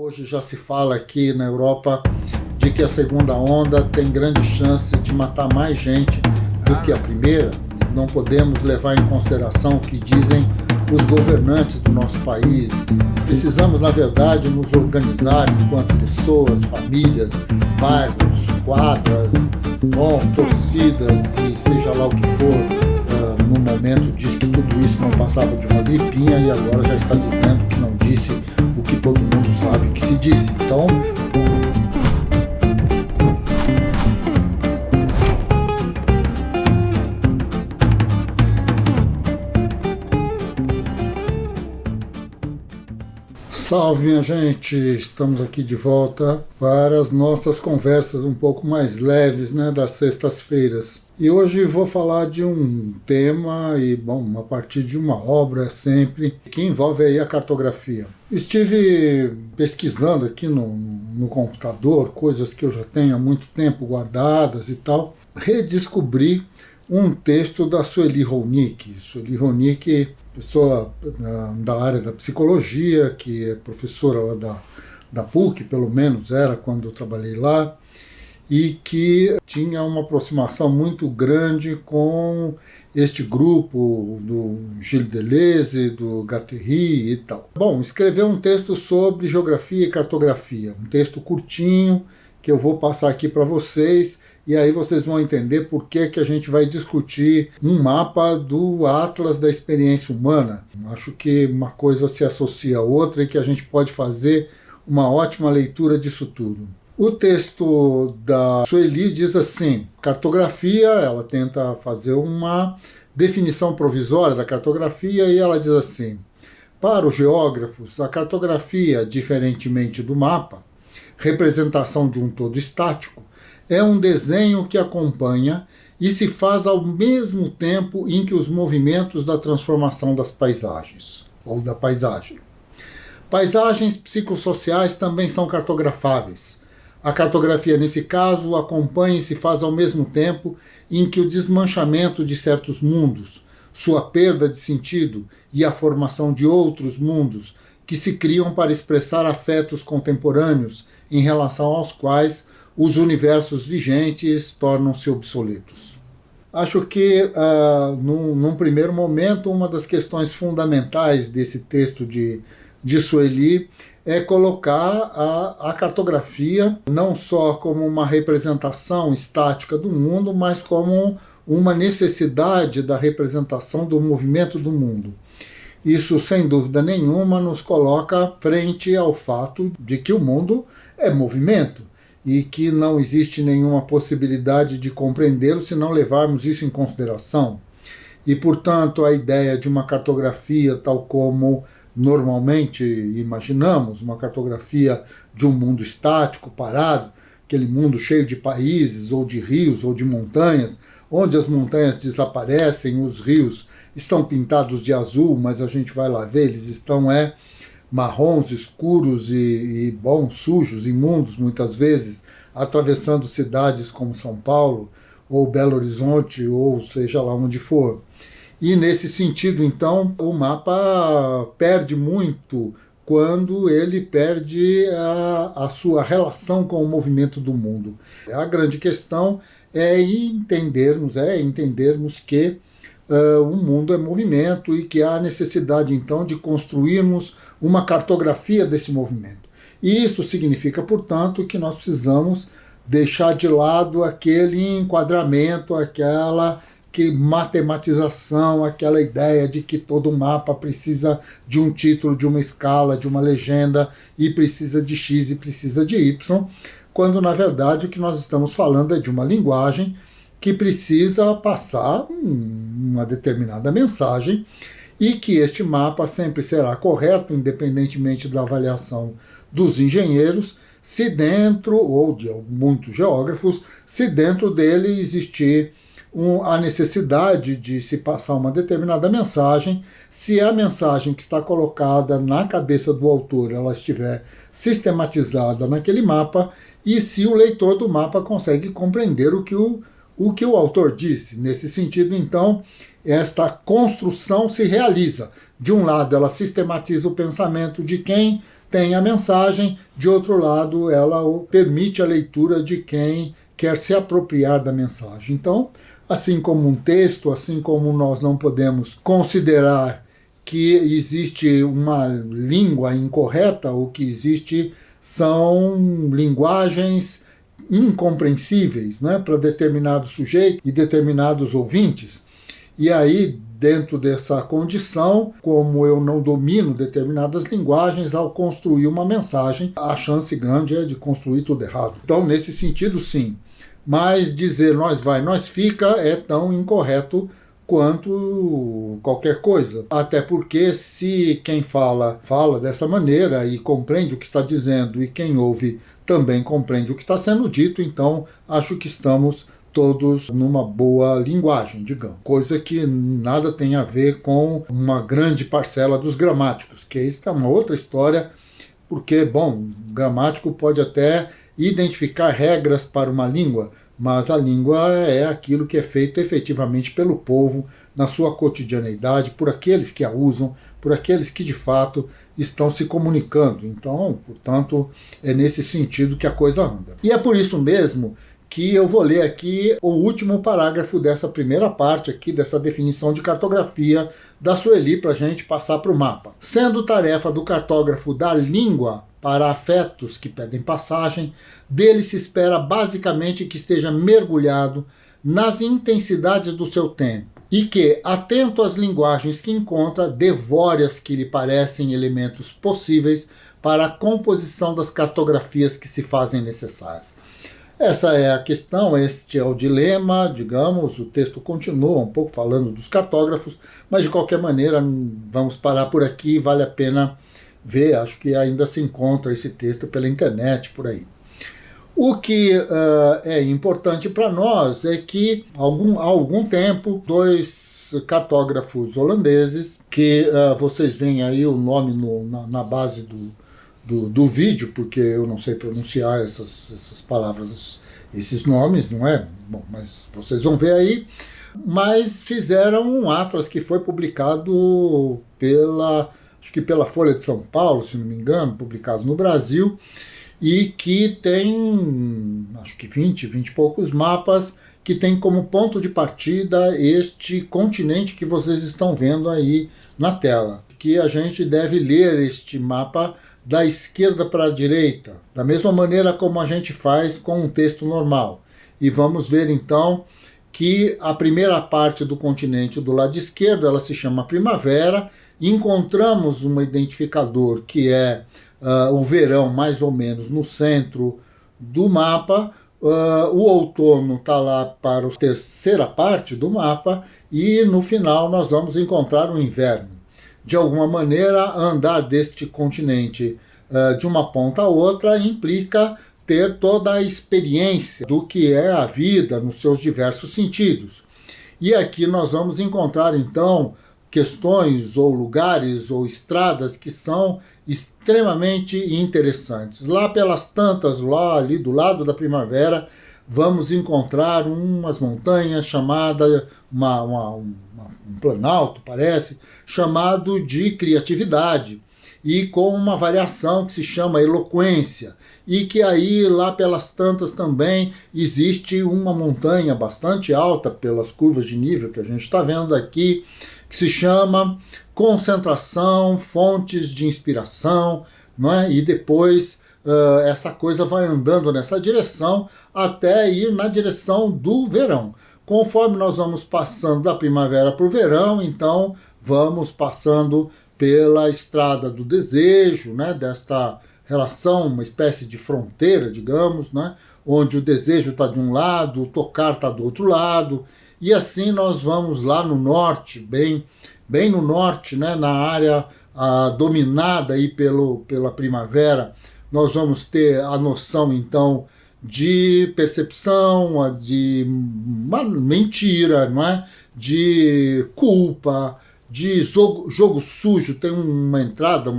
Hoje já se fala aqui na Europa de que a segunda onda tem grande chance de matar mais gente do que a primeira. Não podemos levar em consideração o que dizem os governantes do nosso país. Precisamos, na verdade, nos organizar enquanto pessoas, famílias, bairros, quadras, torcidas e seja lá o que for. No momento diz que tudo isso não passava de uma gripinha e agora já está dizendo que não disse o que todo mundo sabe que se disse. Então, salve, minha gente! Estamos aqui de volta para as nossas conversas um pouco mais leves, das sextas-feiras. E hoje vou falar de um tema, a partir de uma obra sempre, que envolve aí a cartografia. Estive pesquisando aqui no computador, coisas que eu já tenho há muito tempo guardadas e tal. Redescobri um texto da Sueli Ronick. Sueli Ronick, pessoa da área da psicologia, que é professora lá da PUC, pelo menos era quando eu trabalhei lá, e que tinha uma aproximação muito grande com este grupo do Gilles Deleuze, do Guattari e tal. Bom, escreveu um texto sobre geografia e cartografia, um texto curtinho que eu vou passar aqui para vocês, e aí vocês vão entender por que a gente vai discutir um mapa do Atlas da Experiência Humana. Acho que uma coisa se associa a outra e que a gente pode fazer uma ótima leitura disso tudo. O texto da Sueli diz assim: cartografia, ela tenta fazer uma definição provisória da cartografia e ela diz assim: para os geógrafos, a cartografia, diferentemente do mapa, representação de um todo estático, é um desenho que acompanha e se faz ao mesmo tempo em que os movimentos da transformação das paisagens, ou da paisagem. Paisagens psicossociais também são cartografáveis. A cartografia, nesse caso, acompanha e se faz ao mesmo tempo em que o desmanchamento de certos mundos, sua perda de sentido e a formação de outros mundos que se criam para expressar afetos contemporâneos em relação aos quais os universos vigentes tornam-se obsoletos. Acho que, num primeiro momento, uma das questões fundamentais desse texto de Sueli é colocar a cartografia não só como uma representação estática do mundo, mas como uma necessidade da representação do movimento do mundo. Isso, sem dúvida nenhuma, nos coloca frente ao fato de que o mundo é movimento e que não existe nenhuma possibilidade de compreendê-lo se não levarmos isso em consideração. E, portanto, a ideia de uma cartografia tal como normalmente imaginamos, uma cartografia de um mundo estático, parado, aquele mundo cheio de países, ou de rios, ou de montanhas, onde as montanhas desaparecem, os rios estão pintados de azul, mas a gente vai lá ver, eles estão marrons, escuros e sujos, imundos muitas vezes, atravessando cidades como São Paulo, ou Belo Horizonte, ou seja lá onde for. E nesse sentido, então, o mapa perde muito quando ele perde a sua relação com o movimento do mundo. A grande questão é entendermos que o mundo é movimento e que há necessidade, então, de construirmos uma cartografia desse movimento. E isso significa, portanto, que nós precisamos deixar de lado aquele enquadramento, aquela matematização, aquela ideia de que todo mapa precisa de um título, de uma escala, de uma legenda, e precisa de X e precisa de Y, quando na verdade o que nós estamos falando é de uma linguagem que precisa passar uma determinada mensagem e que este mapa sempre será correto, independentemente da avaliação dos engenheiros, se dentro, ou de muitos geógrafos, se dentro dele existir a necessidade de se passar uma determinada mensagem, se a mensagem que está colocada na cabeça do autor ela estiver sistematizada naquele mapa e se o leitor do mapa consegue compreender o que o autor disse. Nesse sentido, então, esta construção se realiza. De um lado, ela sistematiza o pensamento de quem tem a mensagem, de outro lado, ela permite a leitura de quem quer se apropriar da mensagem. Então, assim como um texto, assim como nós não podemos considerar que existe uma língua incorreta, o que existe são linguagens incompreensíveis, né, para determinados sujeitos e determinados ouvintes. E aí, dentro dessa condição, como eu não domino determinadas linguagens, ao construir uma mensagem, a chance grande é de construir tudo errado. Então, nesse sentido, sim. Mas dizer nós vai, nós fica é tão incorreto quanto qualquer coisa. Até porque se quem fala dessa maneira e compreende o que está dizendo e quem ouve também compreende o que está sendo dito, então acho que estamos todos numa boa linguagem, digamos. Coisa que nada tem a ver com uma grande parcela dos gramáticos, que isso é uma outra história, porque, bom, o gramático pode até identificar regras para uma língua, mas a língua é aquilo que é feito efetivamente pelo povo, na sua cotidianeidade, por aqueles que a usam, por aqueles que de fato estão se comunicando. Então, portanto, é nesse sentido que a coisa anda. E é por isso mesmo que eu vou ler aqui o último parágrafo dessa primeira parte aqui, dessa definição de cartografia da Sueli, para a gente passar para o mapa. Sendo tarefa do cartógrafo da língua para afetos que pedem passagem, dele se espera basicamente que esteja mergulhado nas intensidades do seu tempo e que, atento às linguagens que encontra, devore as que lhe parecem elementos possíveis para a composição das cartografias que se fazem necessárias. Essa é a questão, este é o dilema, digamos, o texto continua um pouco falando dos cartógrafos, mas de qualquer maneira vamos parar por aqui, vale a pena ver, acho que ainda se encontra esse texto pela internet, por aí. O que é importante para nós é que há algum tempo, dois cartógrafos holandeses, que vocês veem aí o nome na base do vídeo, porque eu não sei pronunciar essas palavras, esses nomes, não é? Bom, mas vocês vão ver aí. Mas fizeram um atlas que foi publicado acho que pela Folha de São Paulo, se não me engano, publicado no Brasil, e que tem, acho que 20 e poucos mapas, que tem como ponto de partida este continente que vocês estão vendo aí na tela. Que a gente deve ler este mapa da esquerda para a direita, da mesma maneira como a gente faz com um texto normal. E vamos ver então que a primeira parte do continente do lado esquerdo, ela se chama primavera, encontramos um identificador que é o verão mais ou menos no centro do mapa, o outono está lá para a terceira parte do mapa e no final nós vamos encontrar o inverno. De alguma maneira, andar deste continente de uma ponta a outra implica ter toda a experiência do que é a vida nos seus diversos sentidos. E aqui nós vamos encontrar, então, questões ou lugares ou estradas que são extremamente interessantes. Lá pelas tantas, lá ali do lado da primavera, vamos encontrar umas montanhas chamadas, um planalto, parece, chamado de criatividade, e com uma variação que se chama eloquência, e que aí lá pelas tantas também existe uma montanha bastante alta pelas curvas de nível que a gente está vendo aqui, que se chama concentração, fontes de inspiração, não é? E depois essa coisa vai andando nessa direção até ir na direção do verão. Conforme nós vamos passando da primavera para o verão, então vamos passando pela estrada do desejo, né, desta relação, uma espécie de fronteira, digamos, né, onde o desejo está de um lado, o tocar está do outro lado, e assim nós vamos lá no norte, bem no norte, né, na área dominada aí pela primavera, nós vamos ter a noção, então, de percepção, de uma mentira, não é? De culpa, de jogo sujo. Tem uma entrada,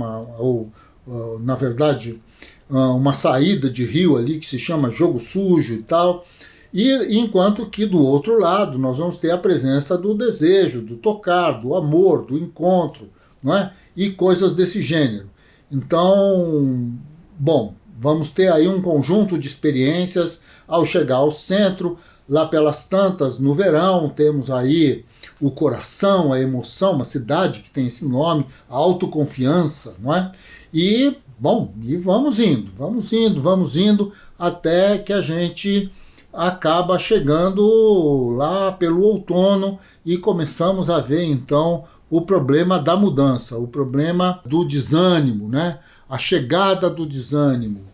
na verdade, uma saída de rio ali que se chama jogo sujo e tal. E enquanto que do outro lado nós vamos ter a presença do desejo, do tocar, do amor, do encontro, não é? E coisas desse gênero. Então, bom, vamos ter aí um conjunto de experiências ao chegar ao centro. Lá pelas tantas, no verão, temos aí o coração, a emoção, uma cidade que tem esse nome, a autoconfiança, não é? E, bom, e vamos indo, até que a gente acaba chegando lá pelo outono e começamos a ver, então, o problema da mudança, o problema do desânimo, né? A chegada do desânimo.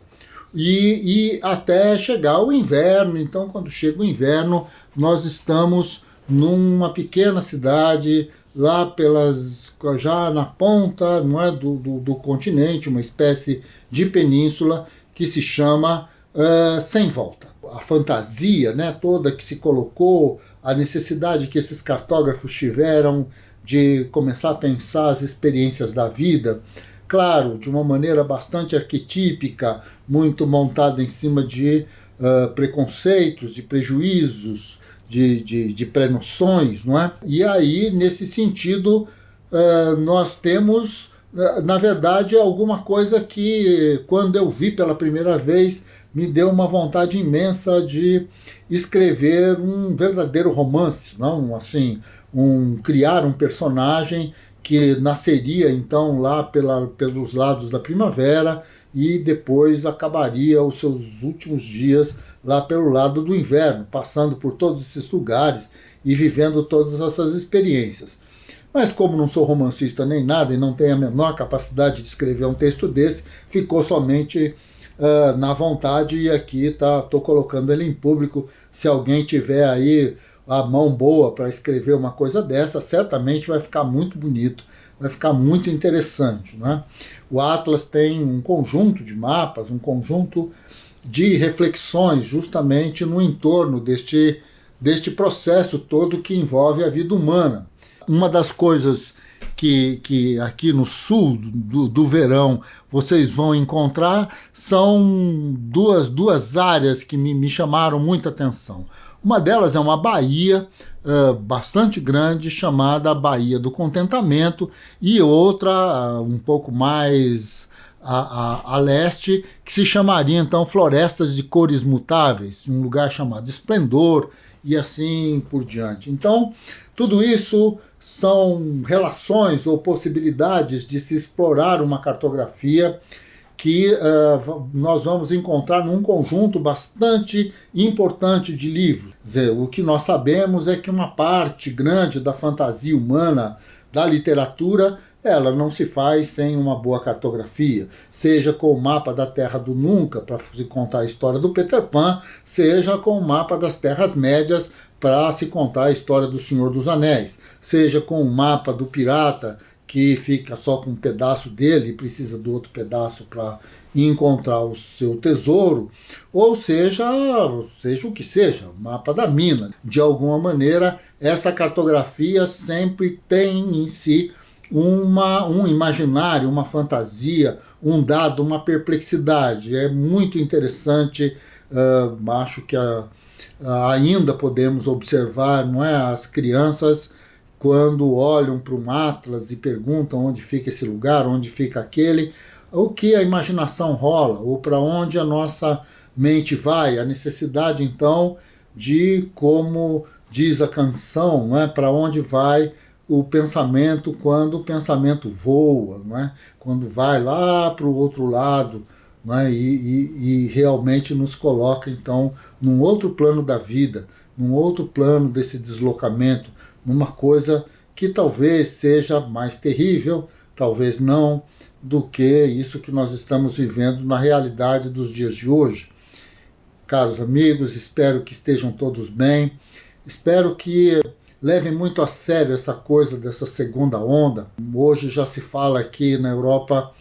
E até chegar o inverno. Então, quando chega o inverno, nós estamos numa pequena cidade, lá já na ponta, não é, do continente, uma espécie de península que se chama Sem Volta. A fantasia, né, toda que se colocou, a necessidade que esses cartógrafos tiveram de começar a pensar as experiências da vida, claro, de uma maneira bastante arquetípica, muito montada em cima de preconceitos, de prejuízos, de pré-noções, não é? E aí, nesse sentido, nós temos, na verdade, alguma coisa que, quando eu vi pela primeira vez, me deu uma vontade imensa de escrever um verdadeiro romance, não? Assim, criar um personagem que nasceria então lá pelos lados da primavera e depois acabaria os seus últimos dias lá pelo lado do inverno, passando por todos esses lugares e vivendo todas essas experiências. Mas como não sou romancista nem nada e não tenho a menor capacidade de escrever um texto desse, ficou somente na vontade, e aqui estou colocando ele em público. Se alguém tiver aí a mão boa para escrever uma coisa dessa, certamente vai ficar muito bonito, vai ficar muito interessante, né? O Atlas tem um conjunto de mapas, um conjunto de reflexões justamente no entorno deste processo todo que envolve a vida humana. Uma das coisas que aqui no sul do verão vocês vão encontrar são duas áreas que me chamaram muita atenção. Uma delas é uma baía bastante grande, chamada Baía do Contentamento, e outra um pouco mais a leste, que se chamaria então Florestas de Cores Mutáveis, um lugar chamado Esplendor, e assim por diante. Então, tudo isso são relações ou possibilidades de se explorar uma cartografia que nós vamos encontrar num conjunto bastante importante de livros. Quer dizer, o que nós sabemos é que uma parte grande da fantasia humana, da literatura, ela não se faz sem uma boa cartografia, seja com o mapa da Terra do Nunca, para se contar a história do Peter Pan, seja com o mapa das Terras Médias, para se contar a história do Senhor dos Anéis, seja com o mapa do pirata, que fica só com um pedaço dele e precisa do outro pedaço para encontrar o seu tesouro, ou seja o que seja, o mapa da mina. De alguma maneira, essa cartografia sempre tem em si um imaginário, uma fantasia, um dado, uma perplexidade. É muito interessante, acho que ainda podemos observar, não é, as crianças quando olham para um atlas e perguntam onde fica esse lugar, onde fica aquele, o que a imaginação rola, ou para onde a nossa mente vai, a necessidade então de, como diz a canção, não é, para onde vai o pensamento quando o pensamento voa, não é? Quando vai lá para o outro lado, não é? E realmente nos coloca então num outro plano da vida, num outro plano desse deslocamento, numa coisa que talvez seja mais terrível, talvez não, do que isso que nós estamos vivendo na realidade dos dias de hoje. Caros amigos, espero que estejam todos bem, espero que levem muito a sério essa coisa dessa segunda onda. Hoje já se fala aqui na Europa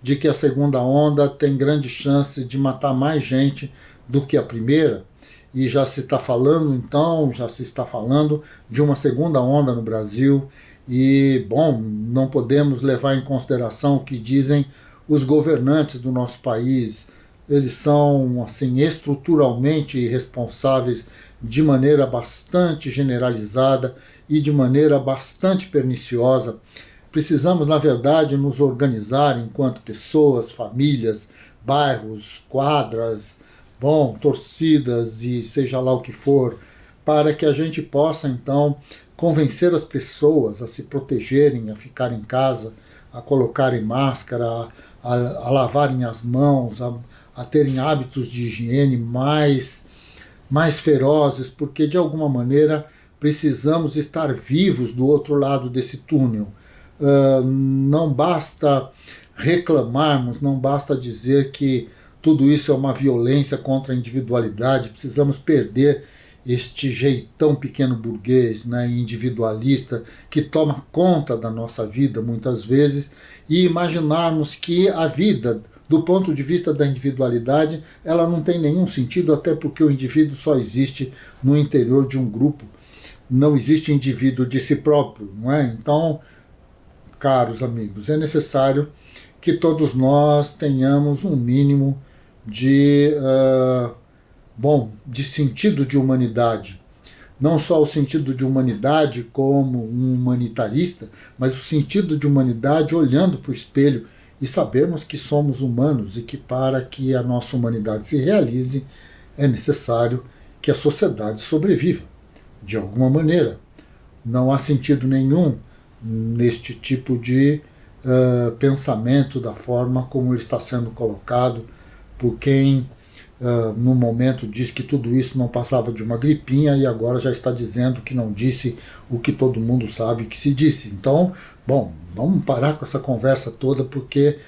de que a segunda onda tem grande chance de matar mais gente do que a primeira, e já se está falando de uma segunda onda no Brasil. E, bom, não podemos levar em consideração o que dizem os governantes do nosso país. Eles são, assim, estruturalmente irresponsáveis de maneira bastante generalizada e de maneira bastante perniciosa. Precisamos, na verdade, nos organizar enquanto pessoas, famílias, bairros, quadras, torcidas e seja lá o que for, para que a gente possa, então, convencer as pessoas a se protegerem, a ficar em casa, a colocarem máscara, a lavarem as mãos, a terem hábitos de higiene mais ferozes, porque, de alguma maneira, precisamos estar vivos do outro lado desse túnel. Não basta reclamarmos, não basta dizer que tudo isso é uma violência contra a individualidade, precisamos perder este jeitão pequeno burguês, né, individualista, que toma conta da nossa vida muitas vezes, e imaginarmos que a vida, do ponto de vista da individualidade, ela não tem nenhum sentido, até porque o indivíduo só existe no interior de um grupo, não existe indivíduo de si próprio, não é? Então, caros amigos, é necessário que todos nós tenhamos um mínimo de sentido de humanidade. Não só o sentido de humanidade como um humanitarista, mas o sentido de humanidade olhando para o espelho e sabermos que somos humanos e que para que a nossa humanidade se realize é necessário que a sociedade sobreviva, de alguma maneira. Não há sentido nenhum neste tipo de pensamento da forma como ele está sendo colocado por quem no momento diz que tudo isso não passava de uma gripinha e agora já está dizendo que não disse o que todo mundo sabe que se disse. Então, vamos parar com essa conversa toda, porque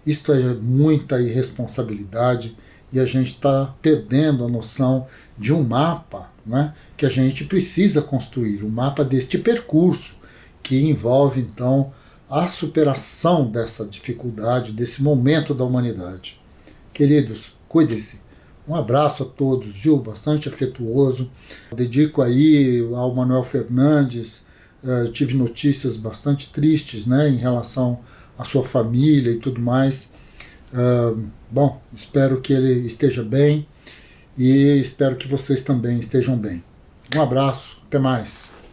isto é muita irresponsabilidade e a gente está perdendo a noção de um mapa, né, que a gente precisa construir, um mapa deste percurso que envolve, então, a superação dessa dificuldade, desse momento da humanidade. Queridos, cuidem-se. Um abraço a todos, viu? Bastante afetuoso. Dedico aí ao Manuel Fernandes. Tive notícias bastante tristes, né, em relação à sua família e tudo mais. Espero que ele esteja bem e espero que vocês também estejam bem. Um abraço, até mais.